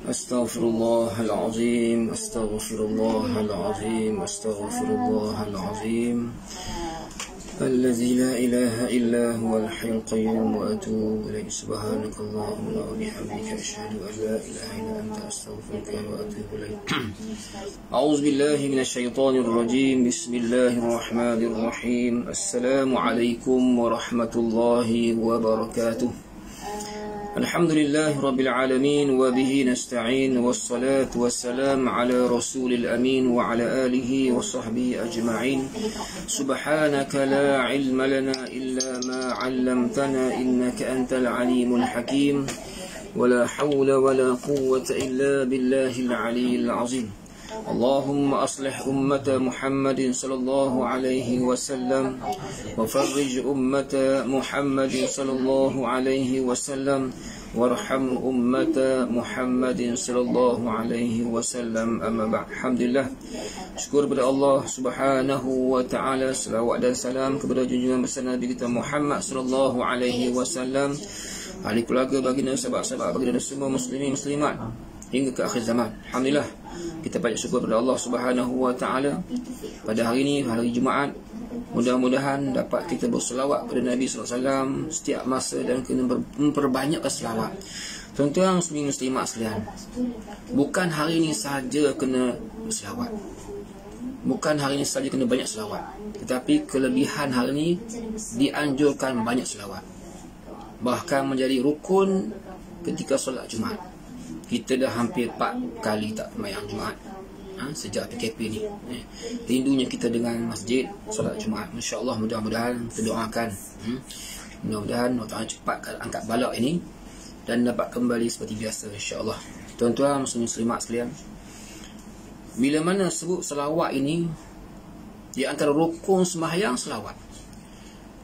Astaghfirullahalazim, astaghfirullahalazim, astaghfirullahalazim. الذي لا إله إلا هو الحي القيوم وأتوب إليه. سبحانك اللهم وبحمدك أشهد أن لا إله إلا أنت أستغفرك وأتوب إليك. أعوذ بالله من الشيطان الرجيم. بسم الله الرحمن الرحيم. السلام عليكم ورحمة الله وبركاته. الحمد لله رب العالمين وبه نستعين والصلاة والسلام على رسول الأمين وعلى آله وصحبه أجمعين. سبحانك لا علم لنا إلا ما علمتنا إنك أنت العليم الحكيم ولا حول ولا قوة إلا بالله العلي العظيم. اللهم أصلح أمة محمد صلى الله عليه وسلم وفرج أمة محمد صلى الله عليه وسلم وارحم أمة محمد صلى الله عليه وسلم. أما بعد. Alhamdulillah, syukur kepada Allah Subhanahu wa taala, selawat dan salam kepada junjungan besar Nabi kita Muhammad sallallahu alaihi wasallam, ahli keluarga, baginda, sahabat-sahabat baginda, semua muslimin muslimat hingga ke akhir zaman. Alhamdulillah, kita banyak syukur kepada Allah Subhanahu wa taala pada hari ini, hari Jumaat. Mudah-mudahan dapat kita berselawat kepada Nabi sallallahu alaihi wasallam setiap masa dan kena memperbanyakkan selawat. Tuan-tuan muslimin muslimat sekalian, bukan hari ini sahaja kena berselawat, bukan hari ini sahaja kena banyak selawat, tetapi kelebihan hari ini dianjurkan banyak selawat, bahkan menjadi rukun ketika solat Jumaat. Kita dah hampir 4 kali tak sembahyang Jumaat sejak PKP ni. Rindunya kita dengan masjid, solat Jumaat. InsyaAllah, mudah-mudahan kita doakan, mudah-mudahan Allah Ta'ala cepat angkat balak ini dan dapat kembali seperti biasa, insyaAllah. Tuan-tuan muslim muslimat sekalian, bila mana sebut selawat ini, di antara rukun sembahyang selawat.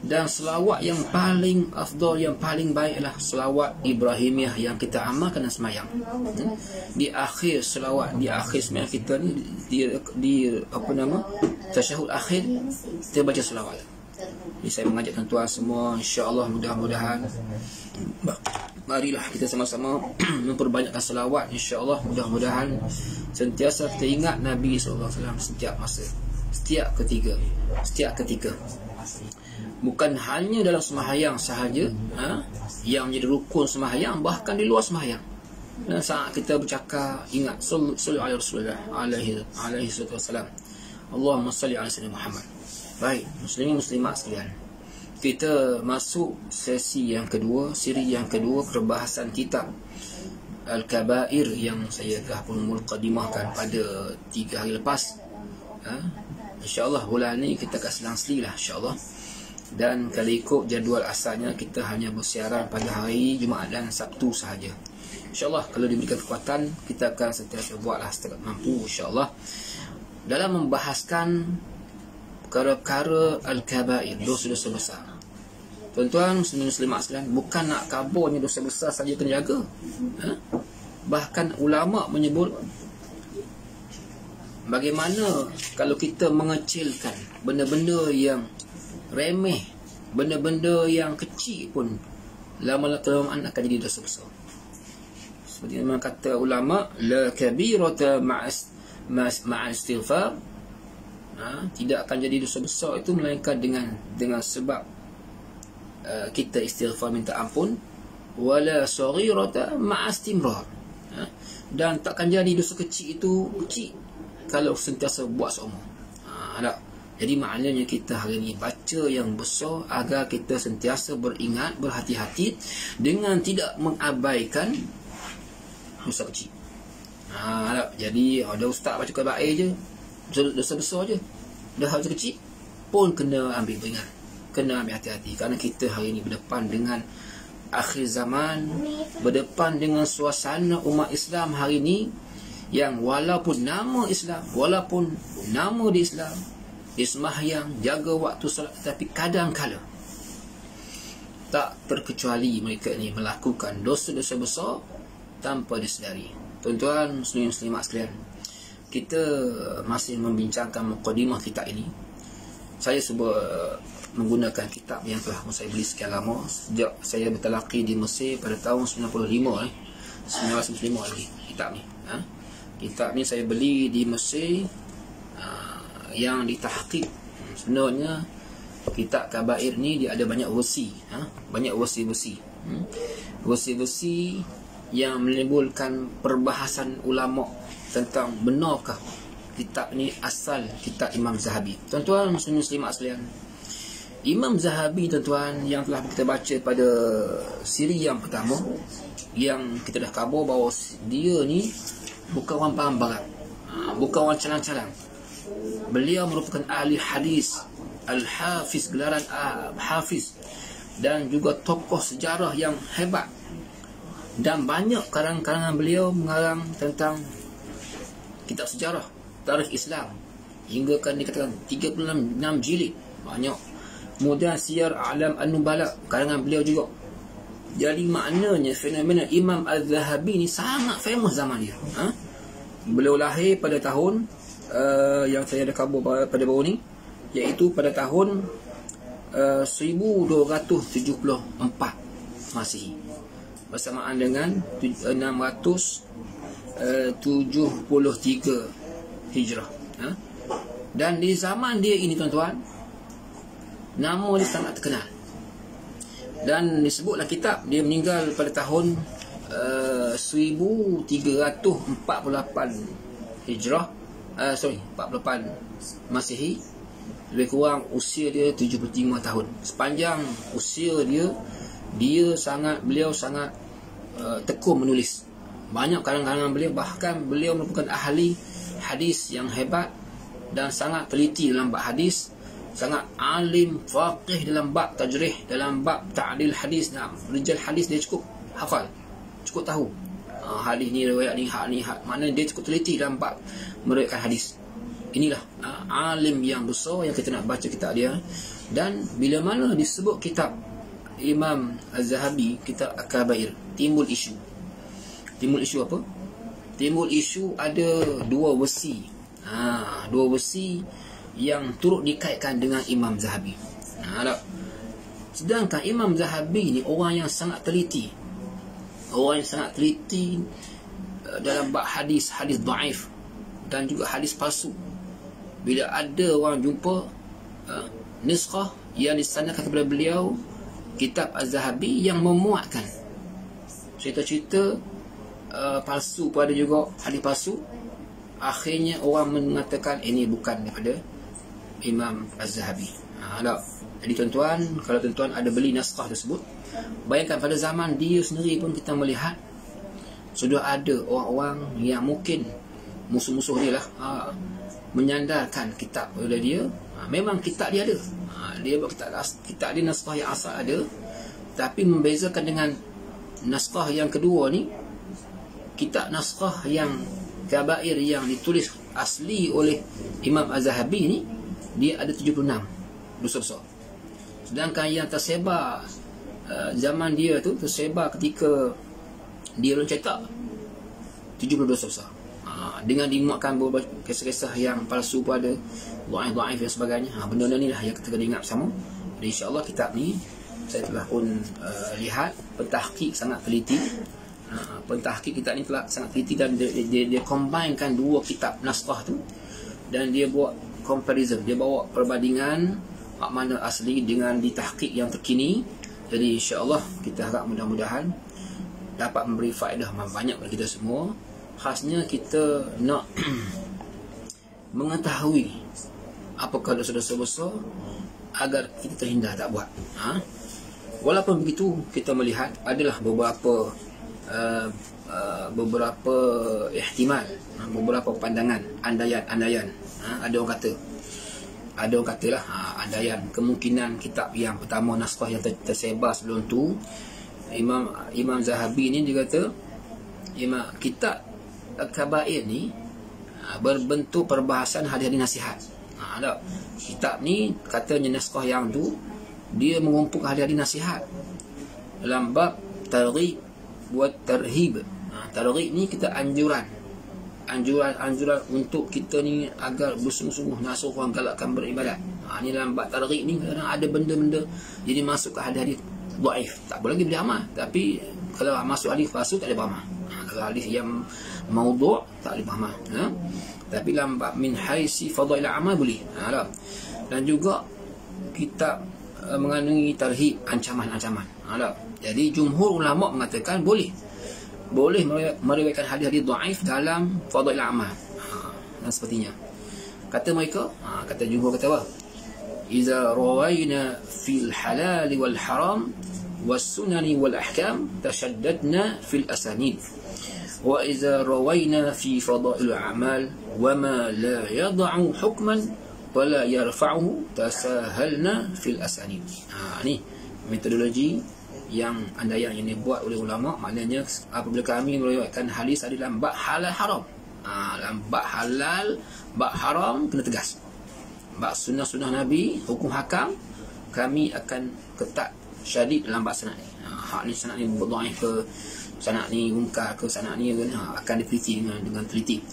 Dan selawat yang paling afdal, yang paling baik adalah selawat Ibrahimiyah yang kita amalkan dalam sembahyang. Di akhir selawat, di akhir sembahyang kita ni, di tasyahud akhir, kita baca selawat. Jadi saya mengajak tuan-tuan semua, insya-Allah, mudah-mudahan marilah kita sama-sama memperbanyakkan selawat, insya-Allah. Mudah-mudahan sentiasa kita ingat Nabi sallallahu alaihi wasallam setiap masa, setiap ketika. Bukan hanya dalam sembahyang sahaja yang menjadi rukun sembahyang, bahkan di luar sembahyang. Dan saat kita bercakap, ingat sallu alaihi Rasulullah alaihi wasallam, Allahumma salli ala sayyidina Muhammad. Baik, muslimin muslimat sekalian, kita masuk sesi yang kedua, siri yang kedua, perbahasan kitab Al-Kabair yang saya telah pun muqaddimahkan pada 3 hari lepas. InsyaAllah bulan ni kita akan selang-seli lah, insyaAllah. Dan kalau ikut jadual asalnya, kita hanya bersiaran pada hari Jumaat dan Sabtu sahaja. InsyaAllah, kalau diberikan kekuatan, kita akan sentiasa buatlah setakat mampu, insyaAllah, dalam membahaskan perkara-perkara Al-Kabair, dosa-dosa besar. Tuan-tuan muslimin muslimat sekalian, bukan nak kaburnya dosa besar saja kena jaga. Bahkan ulama' menyebut, bagaimana kalau kita mengecilkan benda-benda yang remeh, benda-benda yang kecil pun lama-lama akan jadi dosa besar. Seperti yang kata ulama, la kabirata ma'a istighfar, tidak akan jadi dosa besar itu melainkan dengan sebab kita istighfar, minta ampun. Wala saghirata ma'a istimrar, dan takkan jadi dosa kecil itu kecil kalau sentiasa buat seumur. Jadi maknanya kita hari ini baca yang besar agar kita sentiasa beringat, berhati-hati dengan tidak mengabaikan dosa kecil. Jadi ada ustaz baca kabair je, dosa besar je, dah dosa kecil pun kena ambil beringat, kena ambil hati-hati. Kerana kita hari ini berdepan dengan akhir zaman, berdepan dengan suasana umat Islam hari ini yang walaupun nama Islam, walaupun nama di Islam, dia sembahyang, jaga waktu solat, tetapi kadang-kala tak terkecuali mereka ni melakukan dosa-dosa besar tanpa disedari. Tuan-tuan muslimin muslimat sekalian, kita masih membincangkan mukadimah kitab ini. Saya menggunakan kitab yang telah saya beli sekian lama sejak saya bertalaqi di Mesir pada tahun 1995 lagi kitab ni. Kitab ni saya beli di Mesir yang ditahqiq. Sebenarnya kitab Kabair ni dia ada banyak versi, banyak versi-versi. Versi-versi yang menimbulkan perbahasan ulama tentang benarkah kitab ni asal kitab Imam Zahabi. Tuan-tuan muslimat sekalian, Imam Zahabi tuan-tuan yang telah kita baca pada siri yang pertama, yang kita dah khabar bahawa dia ni bukan orang paham barat, bukan orang calang-calang. Beliau merupakan ahli hadis, al-hafiz, gelaran hafiz, dan juga tokoh sejarah yang hebat. Dan banyak karangan-karangan beliau mengarang tentang kitab sejarah, tarikh Islam, hingga kan dikatakan 36 jilid, banyak. Kemudian Siyar A'lam An-Nubala, karangan beliau juga. Jadi maknanya fenomena Imam Az-Zahabi ni sangat famous zaman dia. Beliau lahir pada tahun yang saya ada khabar pada baru ni, iaitu pada tahun 1274 Masihi, bersamaan dengan 673 Hijrah. Dan di zaman dia ini tuan-tuan, nama dia sangat terkenal. Dan disebutlah kitab dia meninggal pada tahun 1348 Hijrah, 48 Masihi. Lebih kurang usia dia 75 tahun. Sepanjang usia beliau sangat tekun menulis. Banyak karangan beliau, bahkan beliau merupakan ahli hadis yang hebat dan sangat teliti dalam bab hadis, sangat alim faqih dalam bab tajrih, dalam bab ta'dil hadis. Rijal hadis dia cukup hafal, cukup tahu hadis ni, riwayat ni, hak ni, maknanya dia cukup teliti dalam bab meriwayatkan hadis. Inilah alim yang besar yang kita nak baca kitab dia. Dan bila mana disebut kitab Imam Az-Zahabi, kitab Kabair, timbul isu. Timbul isu apa? Timbul isu ada dua versi. Dua versi yang turut dikaitkan dengan Imam Zahabi. Sedangkan Imam Zahabi ni orang yang sangat teliti. Orang yang sangat teliti dalam bab hadis dhaif dan juga hadis palsu. Bila ada orang jumpa niskhah yang disandarkan kepada beliau, kitab Az-Zahabi yang memuatkan cerita-cerita palsu pun ada juga, hadis palsu, akhirnya orang mengatakan ini bukan daripada Imam Az-Zahabi. Jadi tuan-tuan, kalau tuan-tuan ada beli naskah tersebut, bayangkan pada zaman dia sendiri pun kita melihat sudah ada orang-orang yang mungkin musuh-musuh dia lah, menyandarkan kitab oleh dia. Memang kitab dia ada, dia buat kitab dia naskah yang asal ada, tapi membezakan dengan naskah yang kedua ni, kitab naskah yang Kabair yang ditulis asli oleh Imam Az-Zahabi ni, dia ada 76 dosa besar. Sedangkan yang tersebar zaman dia tu, tersebar ketika dia belum cetak, 70 dosa besar. Dengan dimuatkan beberapa kisah-kisah yang palsu pun ada, dhaif dan sebagainya. Benda-benda ni lah yang kita kena ingat bersama. Jadi insya-Allah kitab ni saya telah pun lihat, pentahqiq sangat teliti. Pentahqiq kitab ni telah sangat teliti, dan dia combinekan dua kitab naskah tu, dan dia buat comparison, dia bawa perbandingan makna asli dengan ditahqiq yang terkini. Jadi insya-Allah kita harap mudah-mudahan dapat memberi faedah banyak kepada kita semua. Khasnya kita nak mengetahui apakah dosa-dosa besar agar kita terhindar tak buat. Walaupun begitu, kita melihat adalah beberapa ihtimal, beberapa pandangan, andaian. Ada orang kata lah, andaian kemungkinan kitab yang pertama, naskah yang tersebar sebelum tu, Imam Zahabi ni dia kata kitab Kabair ni berbentuk perbahasan hadis-hadis nasihat. Kitab ni katanya naskah yang tu dia mengumpul hadis-hadis nasihat dalam bab targhib buat tarhib. Targhib ni kita anjuran untuk kita ni agar bersungguh-sungguh nak suruh orang galakkan beribadat. Ni dalam bab targhib ni kadang ada benda-benda jadi masuk ke hadis dhaif, tak boleh lagi boleh amal. Tapi kalau masuk hadis palsu tak boleh beramal. Kalau hadis yang maudhu' tak boleh beramal. Tapi dalam bab min haisi fadail amal boleh. Dan juga kitab mengandungi tarhib, ancaman-ancaman. Jadi jumhur ulama mengatakan boleh meriwayatkan hadis-hadis dhaif dalam fadail amal. Dan sepertinya kata mereka, kata jumhur kata apa? Iza rawayna fil halal wal haram was sunani wal ahkam tashaddadna fil asanid, wa iza rawayna fi fadail a'mal wa ma la yad'u hukman wa la yarfa'uhu tasahalna fil asanid. Ni metodologi yang andaian yang dibuat oleh ulama. Maknanya apabila kami meriwayatkan hadis dalam bab halal haram, dalam bab halal bab haram kena tegas. Bab sunnah-sunnah Nabi, hukum hakam, kami akan ketat syadid dalam bab sanad ni. Hak ni sanad ni dhaif ke, sanad ni munkar ke, sanad ni akan diteliti dengan teliti.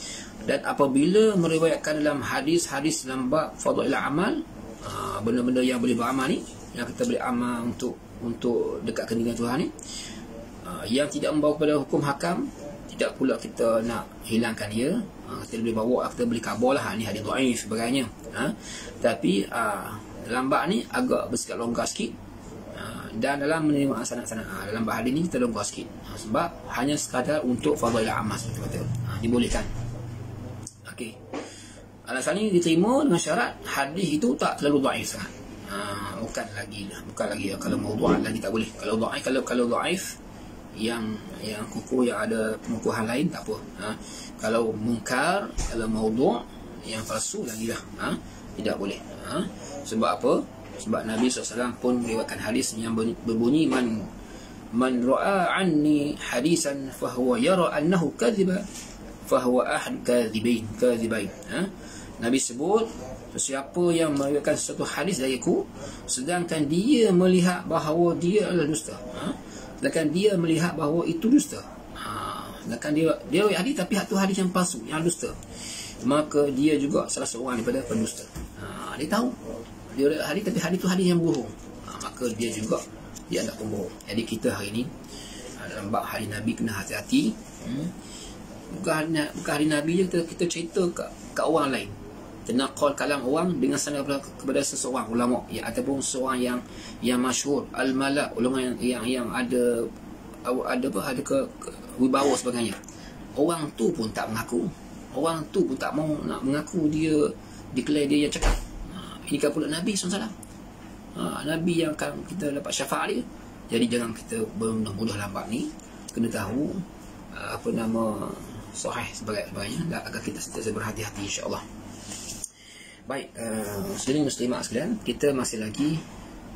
Dan apabila meriwayatkan dalam hadis-hadis dalam bab fadail amal, benda-benda yang boleh beramal ni, yang kita boleh amal untuk dekatkan dengan Tuhan ni, yang tidak membawa kepada hukum hakam, tidak pula kita nak hilangkan dia, kita boleh bawa, kita boleh kabur lah, ni hadis dhaif sebagainya. Tapi dalam bab ni agak bersikap longgar sikit, dan dalam menerima sanad-sanad dalam bab hadis ni kita longgar sikit, sebab hanya sekadar untuk fadail amal seperti kata, dibolehkan. Okey, alasan ni diterima dengan syarat hadis itu tak terlalu dhaif sangat. Bukan lagi kalau maudhu' lagi tak boleh. Kalau dhaif, kalau dhaif yang kukuh, yang ada pengukuhan lain tak apa. Kalau munkar, kalau maudhu', yang palsu lagi lah, tidak boleh. Sebab apa? Sebab Nabi SAW pun meriwayatkan hadis yang berbunyi man ra'a anni hadisan fahuwa yara annahu kadhiba fahuwa ahad kadhibain. Nabi sebut, sesiapa yang meriwayatkan satu hadis dariku sedangkan dia melihat bahawa dia adalah dusta, sedangkan dia melihat bahawa itu dusta, sedangkan dia riwayat hadis tapi itu hadis yang palsu, yang dusta, maka dia juga salah seorang daripada pendusta. Dia tahu dia riwayat hadis tapi hadis itu hadis yang bohong, maka dia juga dia adalah pembohong. Jadi kita hari ini dalam bab hari Nabi kena hati-hati. Bukan hari Nabi je kita cerita kat orang lain, tenaqal kalam orang dengan sanad kepada seseorang ulama, ataupun seorang yang masyhur, al-mala', ulama yang ada wibawa sebagainya. Orang tu pun tak mengaku, orang tu pun tak mau nak mengaku dia declare dia yang cakap. Ini kan pula Nabi SAW, Nabi yang akan kita dapat syafaat dia. Jadi jangan kita bermudah-mudah lambat ni, kena tahu sahih sebagainya, agar kita sentiasa berhati-hati insya-Allah. Baik, muslimin muslimat sekalian, kita masih lagi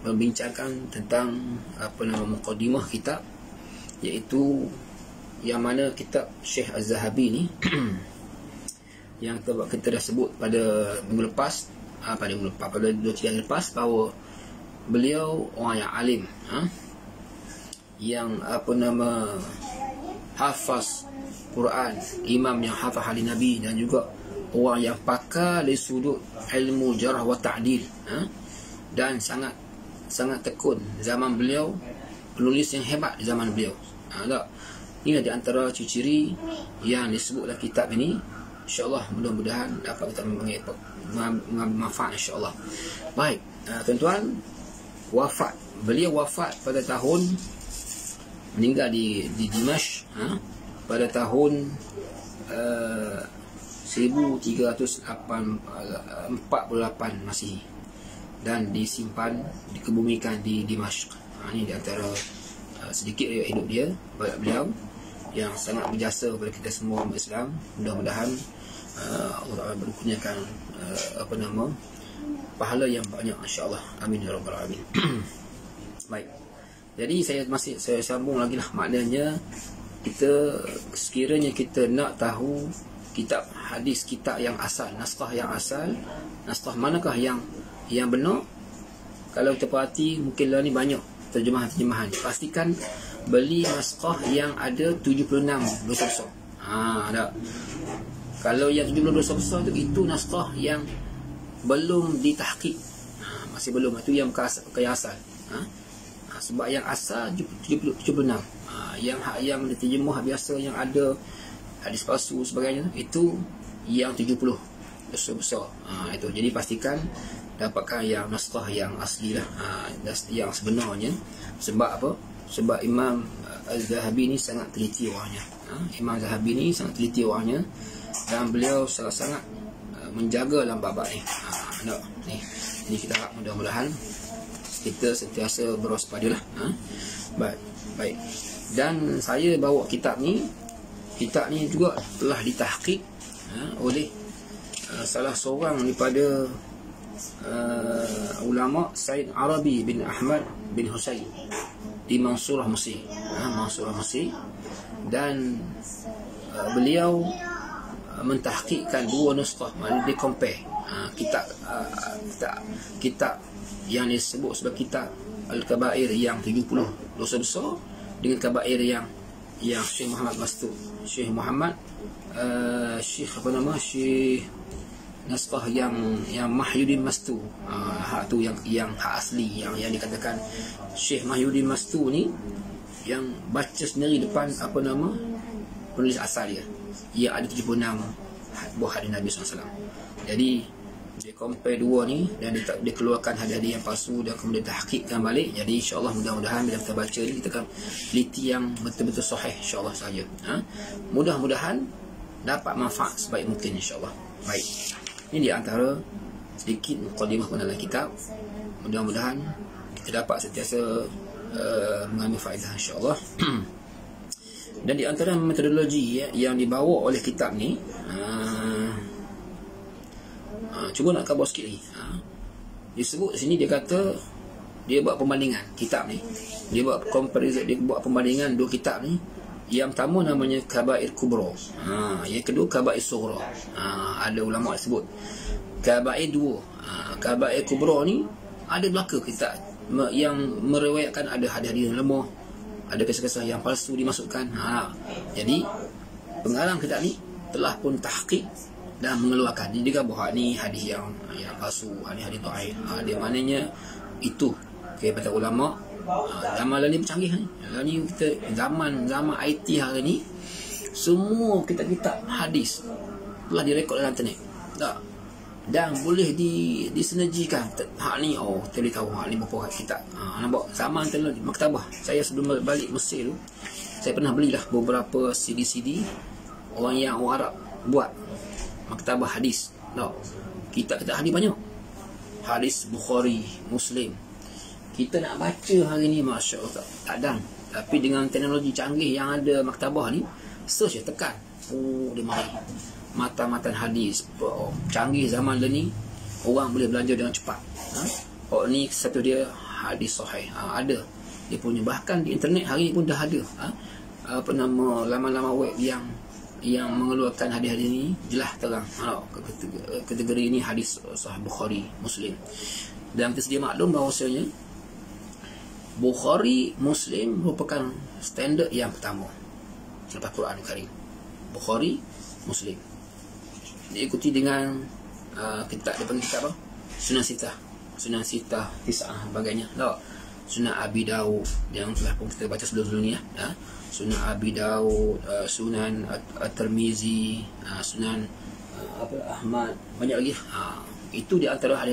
membincangkan tentang mukadimah kitab, iaitu yang mana kitab Syekh Az-Zahabi ni yang kita dah sebut pada minggu lepas, pada 2-3 hari lepas, bahawa beliau orang yang alim, yang hafaz Quran, imam yang hafaz hadis Nabi, dan juga orang yang pakar dari sudut ilmu jarh wa ta'dil, dan sangat tekun zaman beliau, penulis yang hebat di zaman beliau. Ini di antara ciri-ciri yang disebut dalam kitab ini. InsyaAllah mudah-mudahan dapat kita mengambil manfaat insyaAllah. Baik, tuan-tuan, beliau wafat pada tahun, meninggal di Dimashq pada tahun 1348 Masihi, dan disimpan, dikebumikan di Dimashq. Ini di antara sedikit hidup dia, beliau yang sangat berjasa kepada kita semua umat Islam. Mudah-mudahan Allah Ta'ala berkurniakan pahala yang banyak insya-Allah. Amin ya rabbal alamin. Baik. Jadi saya sambung lagi lah. Maknanya kita, sekiranya kita nak tahu kitab hadis, kitab yang asal, naskah yang asal, naskah manakah yang benar, kalau kita perhati mungkin lah ni banyak terjemahan. Pastikan beli naskah yang ada 76 dosa besar. Kalau yang 72 dosa besar itu naskah yang belum ditahqiq, masih belum. Itu yang asal. Sebab yang asal 76. Yang diterjemah biasa yang ada hadis palsu sebagainya, itu yang 70 besar. Itu. Jadi pastikan dapatkan yang naskah yang asli lah, yang sebenarnya. Sebab apa? Sebab Imam Az-Zahabi ni sangat teliti orangnya. Imam Az-Zahabi ni sangat teliti orangnya, dan beliau sangat menjaga dalam bab ni. Ini kita harap mudah-mudahan kita sentiasa berwaspadalah. Baik. Dan saya bawa kitab ni juga telah ditahqiq oleh salah seorang daripada ulama, Said Arabi bin Ahmad bin Husain di Mansurah Mesir. Dan beliau mentahqiqkan dua nuskah, maknanya dia compare kitab yang disebut sebagai kitab Al-Kabair yang 70 dosa besar dengan kabair yang Syekh Muhammad Mastur, Syekh naskah yang Mahyuddin Mastur. Tu yang hak asli yang dikatakan Syekh Mahyuddin Mastur ni, yang baca sendiri depan penulis asal dia, yang ada 76 buah hadis Nabi SAW. Jadi dia compare dua ni, dan dia keluarkan hadis-hadis yang palsu dan kemudian tahqiqkan balik. Jadi insyaAllah mudah-mudahan bila kita baca ni, kita akan teliti yang betul-betul sahih insyaAllah saja. Mudah-mudahan dapat manfaat sebaik mungkin insyaAllah. Baik, ini di antara sedikit mukadimah pengenalan kitab. Mudah-mudahan kita dapat sentiasa mengambil faedah insyaAllah. Dan di antara metodologi yang dibawa oleh kitab ni, cuba nak kabur sikit lagi. Disebut sini, dia kata dia buat perbandingan kitab ni. Dia buat comparison, dia buat perbandingan dua kitab ni. Yang pertama namanya Kabair Kubra, yang kedua Kabair Sughra. Ada ulama sebut Kabair 2. Kabair Kubra ni ada belaka kitab yang meriwayatkan ada hadis-hadis yang lemah, ada kisah-kisah yang palsu dimasukkan. Jadi pengarang kitab ni telah pun tahqiq dan mengeluarkan. Dia juga bahawa ni hadis yang palsu, hadis-hadis dhaif. Dia maknanya itu kata ulama. Zaman ni canggih ni. Kita zaman IT hari ni, semua kitab-kitab hadis telah direkod dalam internet. Dan boleh disinergikan. Hak ni kita boleh tahu hak ni berapa kitab. Nampak zaman teknologi maktabah. Saya sebelum balik Mesir tu, saya pernah belilah beberapa CD orang Arab buat maktabah hadis. Kitab-kitab hadis banyak. Hadis Bukhari, Muslim. Kita nak baca hari ni, Masya Allah, tak ada. Tapi dengan teknologi canggih yang ada maktabah ni, search je, tekan, dia mari matan hadis. Canggih zaman ni, orang boleh belajar dengan cepat. Ni satu dia hadis sahih. Ada dia punya, bahkan di internet hari ni pun dah ada laman-laman web yang mengeluarkan hadis-hadis ni jelas terang. Kategori ini hadis sahih Bukhari, Muslim. Dan kita sedia maklum bahawasanya Bukhari, Muslim merupakan standard yang pertama selepas Quran Karim. Bukhari, Muslim diikuti dengan kitab, dia panggil kitab apa? Sunan Sitah Tis'ah sebagainya. Sunan Abi Dawud yang telah pun kita baca sebelum ni Sunan Abi Dawud, Sunan At-Tirmizi, Sunan Ahmad, banyak lagi. Itu di antara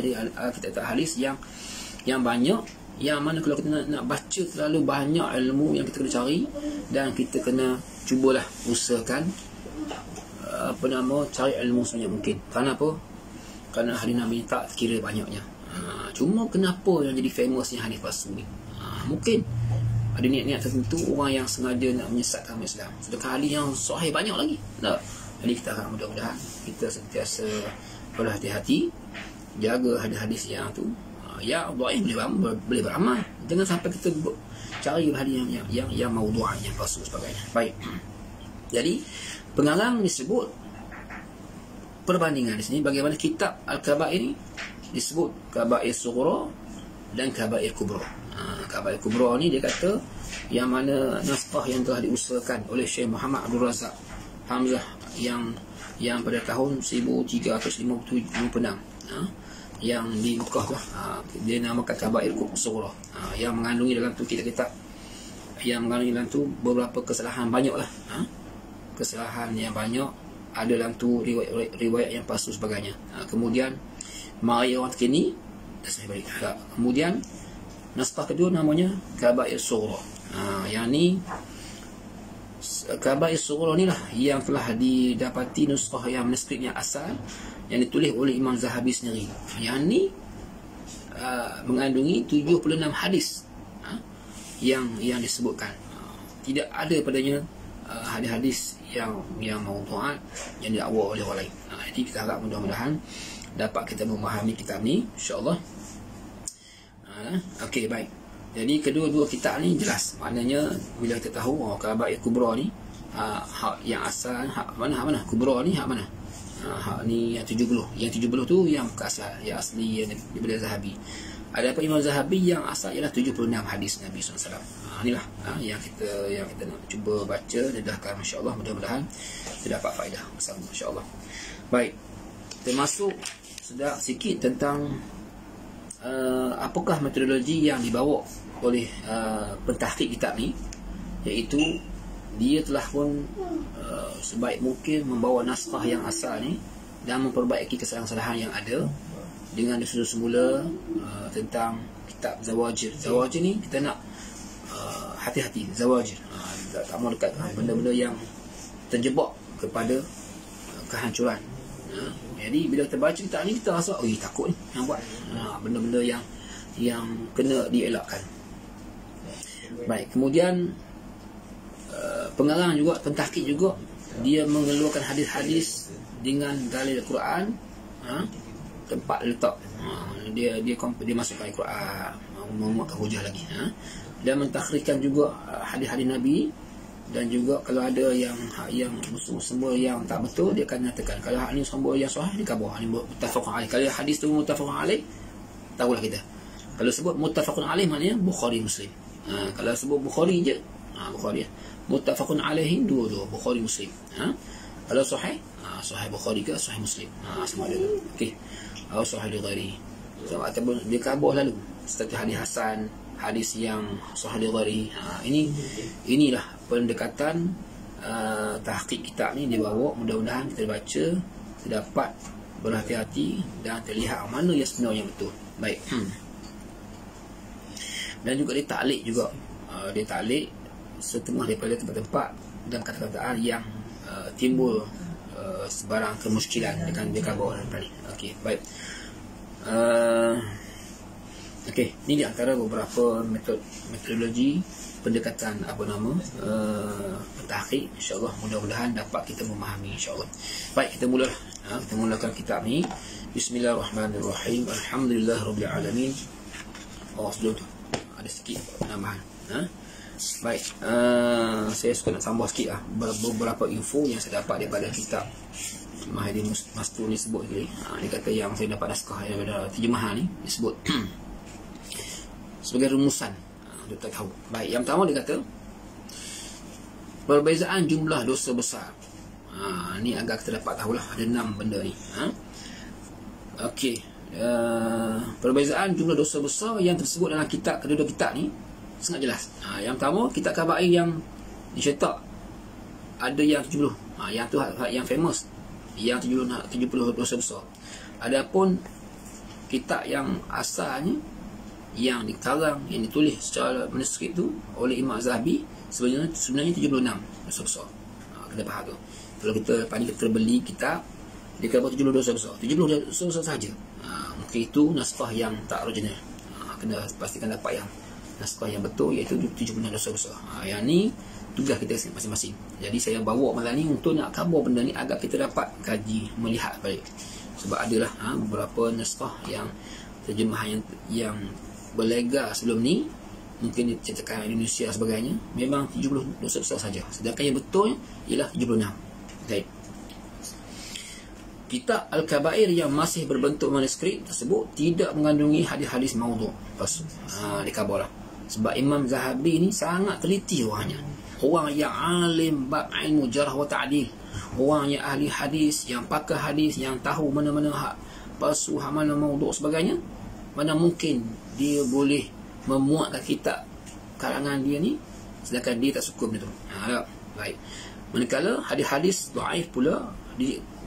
kitab hadis yang banyak, yang mana kalau kita nak baca terlalu banyak ilmu yang kita kena cari, dan kita kena cubalah usahakan cari ilmu sebanyak mungkin. Kerana apa? Kerana hadis Nabi tak kira banyaknya. Cuma kenapa yang jadi famousnya hadis palsu ni? Mungkin ada niat-niat tertentu, orang yang sengaja nak menyesatkan Islam. Sedangkan hadis yang sahih banyak lagi. Jadi kita akan mudah-mudahan kita sentiasa berhati-hati, jaga hadis-hadis yang tu. Ya dhaif boleh beramal. Jangan sampai kita cari hadis yang maudhu', yang palsu sebagainya. Baik. Jadi pengarang disebut perbandingan di sini bagaimana kitab Al-Kabair ini disebut Kabair Sughra dan Kabair Kubra. Kabair Kubra ni dia kata yang mana naskah yang telah diusahakan oleh Syekh Muhammad Abdul Razak Hamzah yang pada tahun 1356. yang di Mekah tu, dia namakan Kabair Sughra, yang mengandungi dalam tu kitab-kitab yang mengandungi dalam tu beberapa kesalahan banyak lah, kesalahan yang banyak ada dalam tu, riwayat yang palsu sebagainya. Kemudian mari orang terkini dah saya balik. Kemudian naskah kedua namanya Kabair Sughra. Yang ni Kabair Sughra ni lah yang telah didapati nuskah yang manuskrip yang asal yang ditulis oleh Imam Zahabi sendiri. Yang ni mengandungi 76 hadis yang disebutkan. Tidak ada padanya hadis-hadis yang maudhu'at yang didakwa oleh orang lain. Jadi kita harap mudah-mudahan dapat kita memahami kitab ni, insya-Allah. Okey, baik. Jadi kedua-dua kitab ni jelas. Maknanya bila kita tahu Kabair Kubra ni hak yang asal, hak mana Kubra ni hak mana? Hak ni yang 70. Yang 70 tu yang asal, yang asli yang daripada Zahabi. Ada apa Imam Zahabi yang asal ialah 76 hadis Nabi SAW. Inilah yang kita nak cuba baca, dedahkan, masya-Allah. Mudah-mudahan kita dapat faedah bersama, masya-Allah. Baik. Kita masuk sedap sikit tentang apakah metodologi yang dibawa oleh pentahqiq kitab ni, iaitu dia telah pun sebaik mungkin membawa naskah yang asal ni dan memperbaiki kesalahan-kesalahan yang ada dengan disusun semula tentang kitab Zawajir. Zawajir ni kita nak hati-hati. Zawajir tak mau dekat benda-benda yang terjebak kepada kehancuran. Jadi bila kita baca kitab ni, kita rasa takut ni yang buat benda-benda yang kena dielakkan. Baik, kemudian pengarang juga, pentahqiq juga, dia mengeluarkan hadis-hadis dengan dalil Al-Quran, tempat letak, dia masukkan Al-Quran, menguatkan hujah lagi, dan mentakhrijkan juga hadis-hadis Nabi. Dan juga kalau ada yang semua yang tak betul, dia akan nyatakan kalau hak ni semua yang sahih di kabar, ni muttafaqun alaih. Kalau hadis tu muttafaqun alaih, tahulah kita. Kalau sebut muttafaqun alaih maknanya Bukhari Muslim. Kalau sebut Bukhari je, Bukhari. Muttafaqun alaihi dua-dua Bukhari Muslim. Kalau sahih, sahih Bukhari ke sahih Muslim. Sama ada. Okey. Atau sahih Bukhari. So, ataupun dia kabar lalu seperti hadis hasan, hadis yang sahih Bukhari. Inilah pendekatan tahqiq kitab ni dibawa. Mudah-mudahan kita baca, kita dapat berhati-hati dan terlihat mana yang sebenarnya yang betul. Baik. Dan juga dia taklid juga. Dia taklid setengah daripada tempat-tempat dan kata-kataan yang timbul sebarang kemuskilan dengan dia kabar tadi. Okey, baik. Okey, ini di antara beberapa metodologi pendekatan tahqiq. InsyaAllah mudah-mudahan dapat kita memahami, insyaAllah. Baik, kita mulakan kitab ni. Bismillahirrahmanirrahim. Alhamdulillahirabbil alamin. Sebelum tu ada sikit penambahan. Baik, saya suka nak tambah sikit beberapa info yang saya dapat daripada kitab Mahdi Mastur ni sebut tadi. Dia kata yang saya dapat naskah daripada terjemahan ni disebut sebagai rumusan. Kita tahu. Baik, yang pertama dia kata perbezaan jumlah dosa besar. Ni agak kita dapat tahulah ada 6 benda ni. Okey, perbezaan jumlah dosa besar yang tersebut dalam kitab, kedua kitab ni sangat jelas. Yang pertama, kitab Kabair yang dicetak ada yang 70. Yang tu yang famous, yang 70 dosa besar. Adapun kitab yang asalnya yang dikarang, yang ditulis secara manuskrip tu oleh Imam Zahabi, sebenarnya 76 dosa besar. Kena faham tu. Kalau kita terbeli kitab, dia kata 70 dosa besar, 70 dosa besar saja. Mungkin itu naskah yang tak original. Kena pastikan dapat yang naskah yang betul, iaitu 76 dosa besar. Yang ni tugas kita masing-masing. Jadi saya bawa malam ni untuk nak khabar benda ni agar kita dapat kaji, melihat balik. Sebab adalah beberapa naskah yang terjemahan yang berlegar sebelum ni, mungkin dicetakan Indonesia sebagainya, memang 70 dosa besar saja. Sedangkan yang betul ialah 76. Baik. Kitab Al-Kabair yang masih berbentuk manuskrip tersebut tidak mengandungi hadis-hadis maudhu'. Dikabarlah. Sebab Imam Zahabi ni sangat teliti orangnya. Orang yang alim bab ilmu jarh wa ta'dil. Orang yang ahli hadis, yang pakar hadis, yang tahu mana-mana palsu, hak mana maudhu' sebagainya, mana mungkin dia boleh memuatkan kitab karangan dia ni sedangkan dia tak suka benda tu. Baik. Manakala hadis-hadis dhaif pula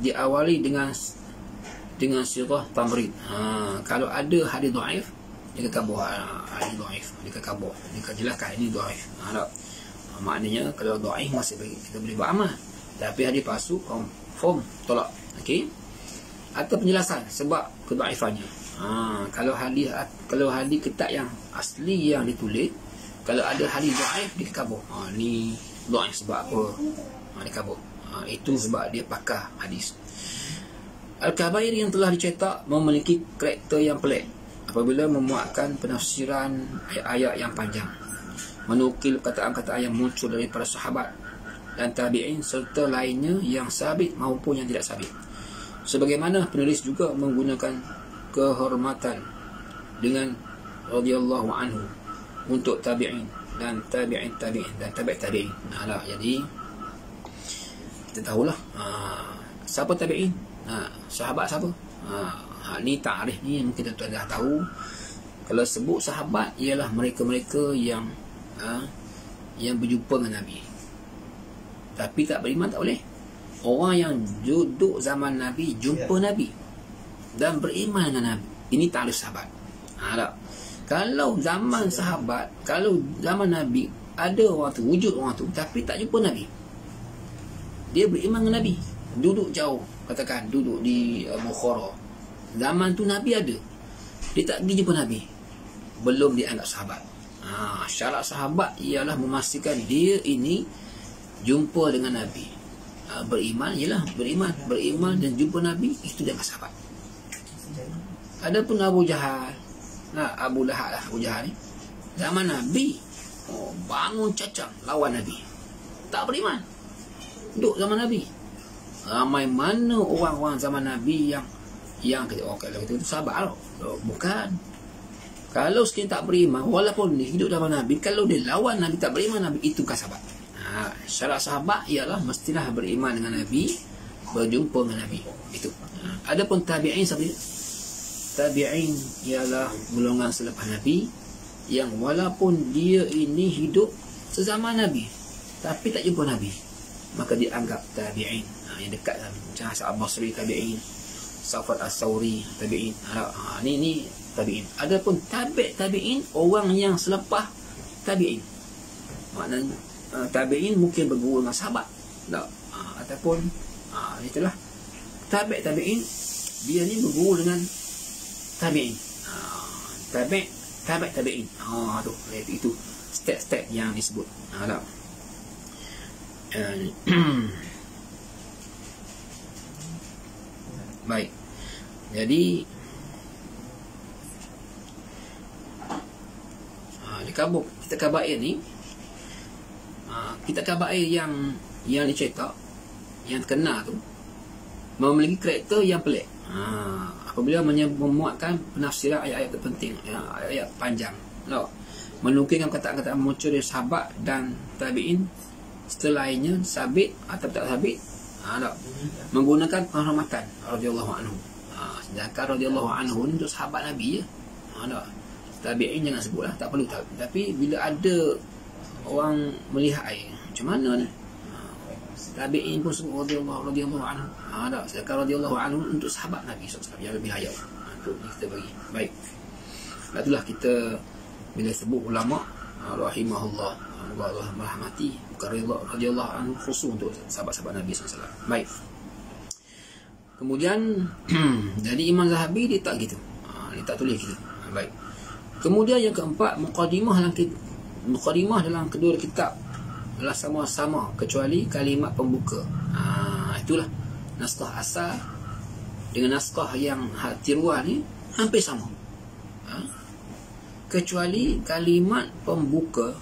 diawali dengan sirah tamrid. Kalau ada hadis dhaif, dia kata khabar, hadis dhaif, dia kata khabar, dia kata jelaskan ini dhaif. Maknanya kalau dhaif masih kita boleh beramal, tapi hadis palsu confirm tolak. Okey. Atau penjelasan sebab kedhaifannya. Kalau hadis kitab yang asli yang ditulis, kalau ada hadis dhaif dia khabar. Ni dhaif sebab apa? Dia khabar. Itu sebab dia pakar hadis. Al-Kabair yang telah dicetak memiliki karakter yang pelik apabila memuatkan penafsiran ayat-ayat yang panjang, menukil kataan-kataan yang muncul dari para sahabat dan tabi'in serta lainnya yang sabit maupun yang tidak sabit. Sebagaimana penulis juga menggunakan kehormatan dengan radhiyallahu anhu untuk tabi'in dan tabi'in tabi'in dan tabi' tabi'in. Jadi kita tahulah siapa tabi'in, sahabat siapa. Ni ta'rif ni mungkin tuan-tuan dah tahu. Kalau sebut sahabat ialah mereka-mereka yang berjumpa dengan Nabi tapi tak beriman, tak boleh. Orang yang duduk zaman Nabi, jumpa Nabi dan beriman dengan Nabi, ini ta'rif sahabat. Kalau zaman sahabat, kalau zaman Nabi ada orang tu, wujud orang tu tapi tak jumpa Nabi, dia beriman dengan Nabi, duduk jauh, katakan duduk di Bukhara, zaman tu Nabi ada, dia tak pergi jumpa Nabi, belum dianggap sahabat. Syarat sahabat ialah memastikan dia ini jumpa dengan Nabi. Beriman ialah beriman dan jumpa Nabi, itu dianggap sahabat. Adapun Abu Jahal, Abu Lahab lah, Abu Jahal ni zaman Nabi bangun cacang lawan Nabi, tak beriman, duduk zaman Nabi. Ramai mana orang-orang zaman Nabi yang kata, kalau itu sahabat tau. Bukan. Kalau sekiranya tak beriman, walaupun dia hidup zaman Nabi, kalau dia lawan Nabi, tak beriman Nabi, itu bukan sahabat. Syarat sahabat ialah mestilah beriman dengan Nabi, berjumpa dengan Nabi. Itu. Adapun tabi'in, tabi'in ialah golongan selepas Nabi yang walaupun dia ini hidup sezaman Nabi tapi tak jumpa Nabi, maka dianggap tabi'in. Yang dekat lah, macam Hasan al-Basri tabi'in, Sa'fat as-Sawri tabi'in. Ni tabi'in. Adapun tabi'in, orang yang selepas tabi'in. Maknanya tabi'in mungkin berguru dengan sahabat tak? Ataupun itulah tabi'in, dia ni berguru dengan tabi'in. Tabi'in. Tu itu step-step yang disebut. Baik. Jadi kita kabair ni, kita kabair yang dicetak, yang terkenal tu, memiliki karakter yang pelik. Apabila memuatkan penafsiran ayat-ayat terpenting, ayat panjang, menukilkan kataan-kataan muncul dari sahabat dan tabi'in setelahnya, sabit atau tak sabit, menggunakan penghormatan radhiyallahu anhu. Sedangkan radhiyallahu anhu untuk sahabat Nabi je. Tabi'in jangan sebutlah, tak perlu. Tapi bila ada orang melihat macam mana ni, tabi'in pun sebut radhiyallahu anhu. Sedangkan radhiyallahu anhu untuk sahabat Nabi SAW yang lebih layak. Itu kita bagi. Baik. Itulah kita bila sebut ulama rahimahullah, Allah merahmati, bukan radhiyallahu anhu khusus untuk sahabat-sahabat Nabi SAW. Baik. Kemudian jadi Imam Zahabi dia tak gitu. Dia tak tulis gitu. Baik. Kemudian yang keempat, muqaddimah dalam kedua kitab adalah sama-sama kecuali kalimat pembuka. Itulah naskah asal dengan naskah yang tiruan ni hampir sama. Kecuali kalimat pembuka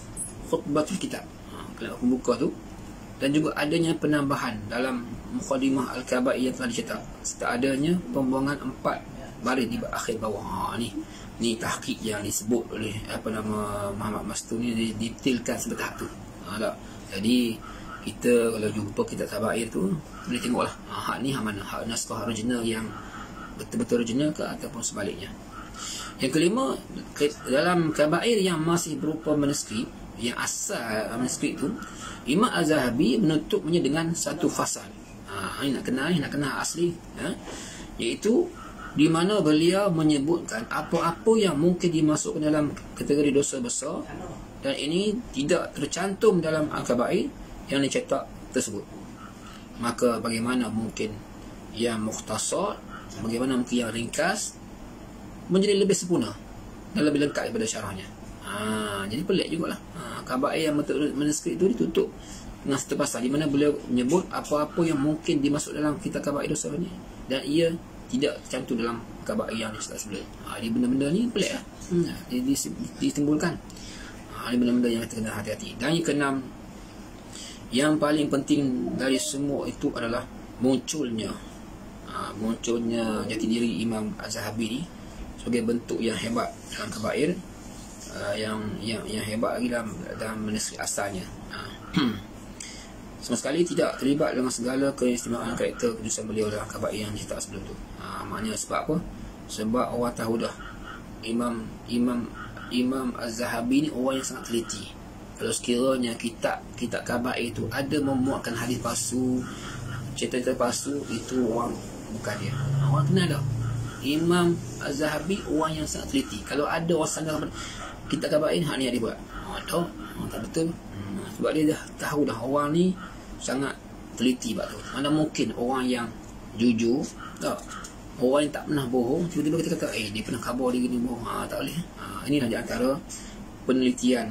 khutbatul kitab. Kalimat pembuka tu, dan juga adanya penambahan dalam muqaddimah Al-Kabair yang telah dicetak, serta adanya pembuangan 4 baris di akhir bawah. Ni tahqiq yang disebut oleh Muhammad Mastuni, dia detailkan sebetahap tu. Jadi kita kalau jumpa kitab Kabair tu boleh tengoklah hak ni hak mana, hak naskah original yang betul-betul original ke ataupun sebaliknya. Yang kelima, dalam kabair yang masih berupa manuskrip, yang asal manuskrip itu, Imam Az-Zahabi menutupnya dengan satu fasal. Ini nak kenal asli, iaitu di mana beliau menyebutkan apa-apa yang mungkin dimasukkan dalam kategori dosa besar, dan ini tidak tercantum dalam Al-Kabair yang dicetak tersebut. Maka bagaimana mungkin yang mukhtasar, bagaimana mungkin yang ringkas menjadi lebih sempurna dan lebih lengkap daripada syarahnya. Jadi pelik jugalah. Kabair yang manuskrip itu ditutup dengan satu pasal di mana beliau menyebut apa-apa yang mungkin dimasuk dalam kitab kabair dosa ni, dan ia tidak tercantum dalam kabair yang dicetak sebelum. Jadi benda-benda ni pelik lah. Ditimbulkan. Ini benda-benda yang kita kena hati-hati. Dan yang keenam, yang paling penting dari semua itu adalah munculnya jati diri Imam Az-Zahabi ni sebagai bentuk yang hebat dalam kabair, yang hebat lagi dalam manuskrip asalnya. Sama sekali tidak terlibat dengan segala keistimewaan karakter kedudukan beliau dalam kabair yang dicetak sebelum tu. Maknanya sebab apa? Sebab orang tahu dah Imam Az-Zahabi ni orang yang sangat teliti. Kalau sekiranya kitab kabair itu ada memuatkan hadis palsu, cerita-cerita palsu, itu orang bukan dia. Orang kenal dah Imam Az-Zahabi orang yang sangat teliti. Kalau ada orang sangka kitab kabair ni, hak ni dia buat, tahu tak betul. Sebab dia dah tahu dah orang ni sangat teliti. Sebab tu mana mungkin orang yang jujur, orang yang tak pernah bohong, tiba-tiba kita kata dia pernah khabar dia gini bohong. Tak boleh. Inilah di antara penelitian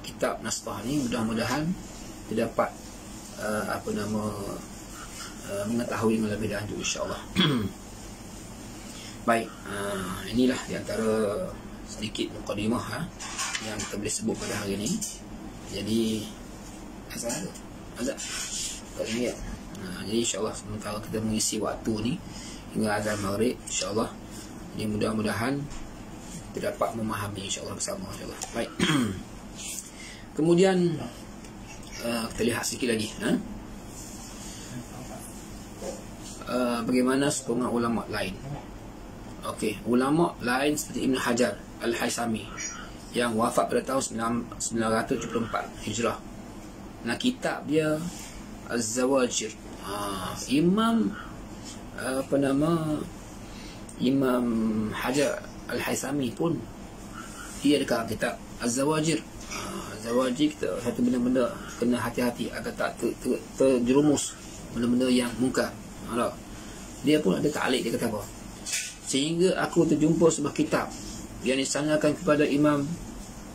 kitab naskah ni. Mudah-mudahan kita dapat mengetahui dengan lebih lanjut, insya-Allah. Baik, inilah di antara sedikit mukadimah yang kita boleh sebut pada hari ini. Jadi azan kat sini ya. Jadi insya-Allah sementara kita mengisi waktu ni hingga azan maghrib, insya-Allah. Jadi mudah-mudahan kita dapat memahami, insya-Allah, bersama, insya-Allah. Baik. Kemudian kita lihat sikit lagi bagaimana sekurang ulama lain. Okey, ulama lain seperti Ibn Hajar Al-Haythami yang wafat pada tahun 974 Hijrah. Nah, kitab dia Az-Zawajir. Imam Imam Hajar Al-Haythami pun dia dekat kitab Az-Zawajir. Az-Zawajir kita satu benda-benda kena hati-hati agar tak terjerumus benda-benda yang mungkar. Dia pun ada ta'liq, dia kata apa? Sehingga aku terjumpa sebuah kitab yang disandarkan kepada imam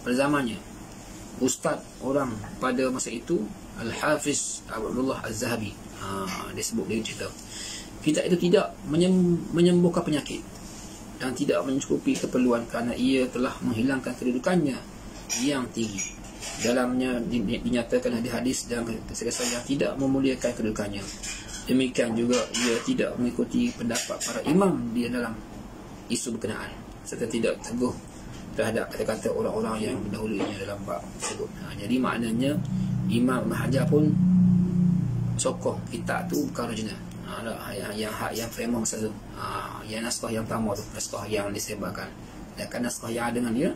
pada zamannya, ustaz orang pada masa itu, Al-Hafiz Abdullah Az-Zahabi. Dia sebut, dia cerita kitab itu tidak menyembuhkan penyakit dan tidak mencukupi keperluan kerana ia telah menghilangkan kedudukannya yang tinggi. Dalamnya dinyatakan hadis dan kisah-kisah yang tidak memuliakan kedudukannya. Demikian juga ia tidak mengikuti pendapat para imam di dalam isu berkenaan, serta tidak teguh terhadap kata-kata orang-orang yang mendahulunya dalam bab tersebut. Jadi maknanya Imam Hajar pun sokong kitab tu bukan original. Yang famous masa tu, yang naskah yang pertama tu, naskah yang disebarkan. Dan kan naskah yang ada dengan dia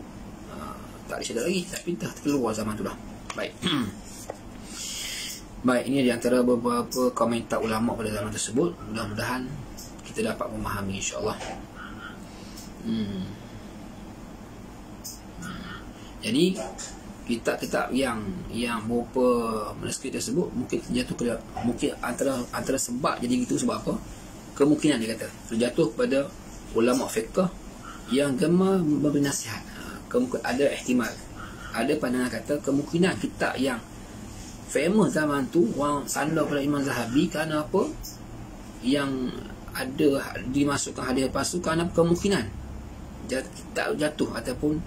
tak disedar lagi, tapi dah keluar zaman tu dah. Baik. Baik, ini di antara beberapa komentar ulama pada zaman tersebut. Mudah-mudahan kita dapat memahami, insya-Allah. Jadi kitab-kitab yang berupa manuskrip tersebut mungkin terjatuh pada, mungkin antara sebab jadi gitu sebab apa? Kemungkinan dia kata terjatuh pada ulama fiqh yang gemar memberi nasihat. Ada ihtimal, ada pandangan kata kemungkinan kitab yang famous zaman tu orang sandar pada Imam Zahabi kerana apa? Yang ada dimasukkan hadis palsu kerana kemungkinan kitab jatuh, ataupun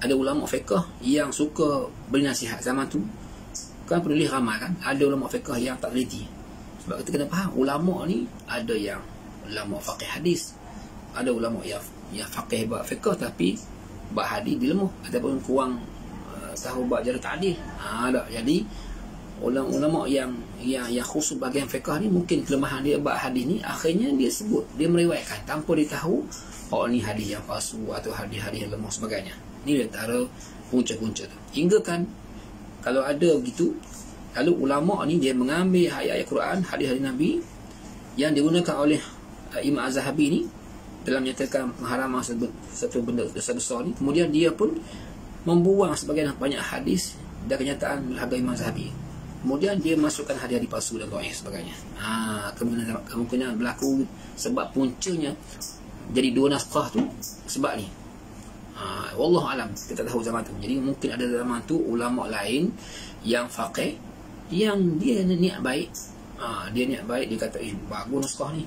ada ulama fiqh yang suka beri nasihat zaman tu. Kan penulis ramai kan, ada ulama fiqh yang tak teliti. Sebab kita kena faham, ulama ni ada yang ulama faqih hadis, ada ulama yang faqih bab fiqh tapi bab hadis dilemuh ataupun kurang tahu bab jarh ta'dil. Jadi ulama yang khusus bahagian fiqh ni, mungkin kelemahan dia bab hadis ni, akhirnya dia sebut, dia meriwayatkan tanpa dia tahu ni hadis yang palsu atau hadis-hadis yang lemah sebagainya. Ni antara punca-punca tu. Hingga kan kalau ada begitu, lalu ulama ni dia mengambil ayat-ayat Quran, hadis-hadis Nabi yang digunakan oleh Imam Az-Zahabi ni dalam menyatakan pengharaman satu benda dosa besar ni, kemudian dia pun membuang sebagian banyak hadis dan kenyataan berharga Imam Az-Zahabi. Kemudian dia masukkan hadis-hadis palsu dan dhaif sebagainya. Kemungkinan berlaku sebab puncanya jadi dua naskah tu sebab ni. Wallahu alam, kita tak tahu zaman tu. Jadi mungkin ada zaman tu ulama lain yang faqih yang dia niat baik. Dia niat baik, dia kata bagus naskah ni.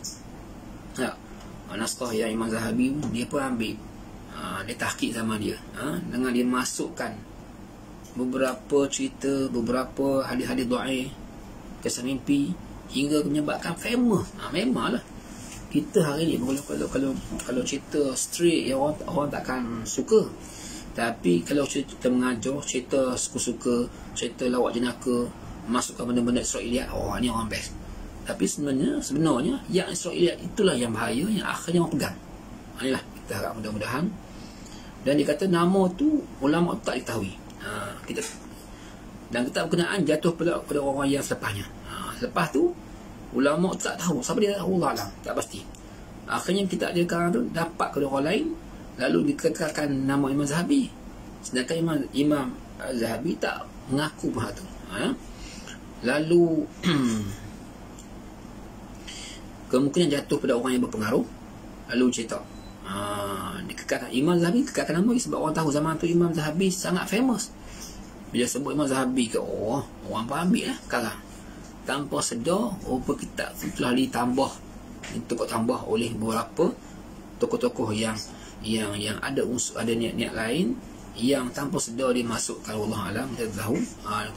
Naskah yang Imam Zahabi dia pun ambil, dia tahqiq zaman dia, dengan dia masukkan beberapa cerita, beberapa hadis-hadis dhaif, kisah mimpi, hingga menyebabkan famous. Memanglah kita hari ni kalau cerita straight yang orang takkan suka, tapi kalau cerita mengajar, cerita suka-suka, cerita lawak jenaka, masukkan benda-benda Israiliyat, ni orang best. Tapi sebenarnya yang Israiliyat itulah yang bahaya, yang akhirnya orang pegang. Inilah kita harap mudah-mudahan. Dan dia kata nama tu ulama tak diketahui. Dan kita berkenaan jatuh pada orang yang selepasnya. Lepas tu ulama tak tahu siapa dia, Allah alam, tak pasti. Akhirnya kita ada sekarang tu dapat kepada orang lain, lalu dikekalkan nama Imam Zahabi, sedangkan Imam Zahabi tak mengaku bahawa tu. Lalu kemungkinan jatuh pada orang yang berpengaruh, lalu cerita dikekalkan Imam Zahabi, kekalkan nama sebab orang tahu zaman tu Imam Zahabi sangat famous. Bila sebut Imam Zahabi ke, orang pun ambil lah sekarang. Tanpa sedar, rupa kitab tu telah ditambah, tambah oleh beberapa tokoh-tokoh yang ada unsur, ada niat-niat lain, yang tanpa sedar dia masukkan. Allah alam, kita tahu,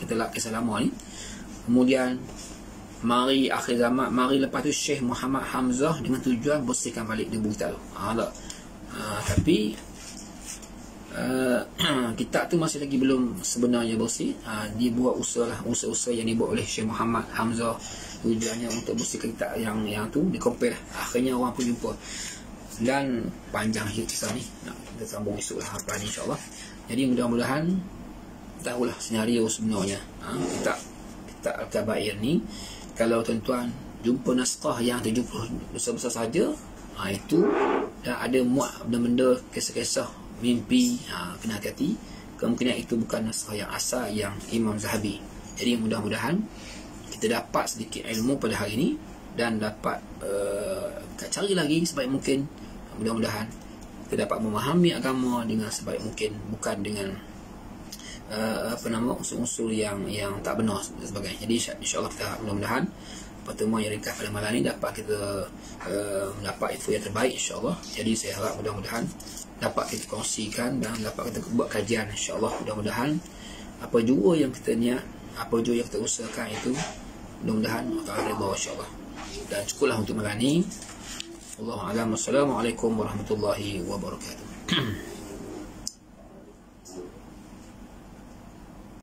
kita lah kisah lama ni. Kemudian mari akhir zaman, mari lepas tu Syekh Muhammad Hamzah dengan tujuan bersihkan balik debu kita tu. Tapi kitab tu masih lagi belum sebenarnya bersih. Dia buat usaha yang dibuat oleh Syekh Muhammad Hamzah, tujuannya untuk bersihkan kitab yang tu, dikompil. Akhirnya orang pun jumpa. Dan panjang kisah ni, kita sambung esok lah apa ni, insyaAllah. Jadi mudah-mudahan tahulah senario sebenarnya kitab Al-Kabair ni. Kalau tuan-tuan jumpa naskah yang 70 besar-besar saja, itu dah ada muat benda-benda, kisah-kisah mimpi, kena hati-hati. Kemungkinan itu bukan naskah yang asal yang Imam Zahabi. Jadi mudah-mudahan kita dapat sedikit ilmu pada hari ini, dan dapat cari lagi sebaik mungkin. Mudah-mudahan kita dapat memahami agama dengan sebaik mungkin, bukan dengan unsur-unsur yang tak benar dan sebagainya. Jadi insyaAllah kita mudah-mudahan pertemuan yang ringkas pada malam ini dapat kita mendapat info yang terbaik, insyaAllah. Jadi saya harap mudah-mudahan dapat kita kongsikan dan dapat kita buat kajian, insyaAllah. Mudah-mudahan apa jua yang kita niat, apa jua yang kita usahakan, itu mudah-mudahan Allah redha, insyaAllah. Dan cukuplah untuk malam ini. Wallahu a'lam. Wassalamualaikum warahmatullahi wabarakatuh.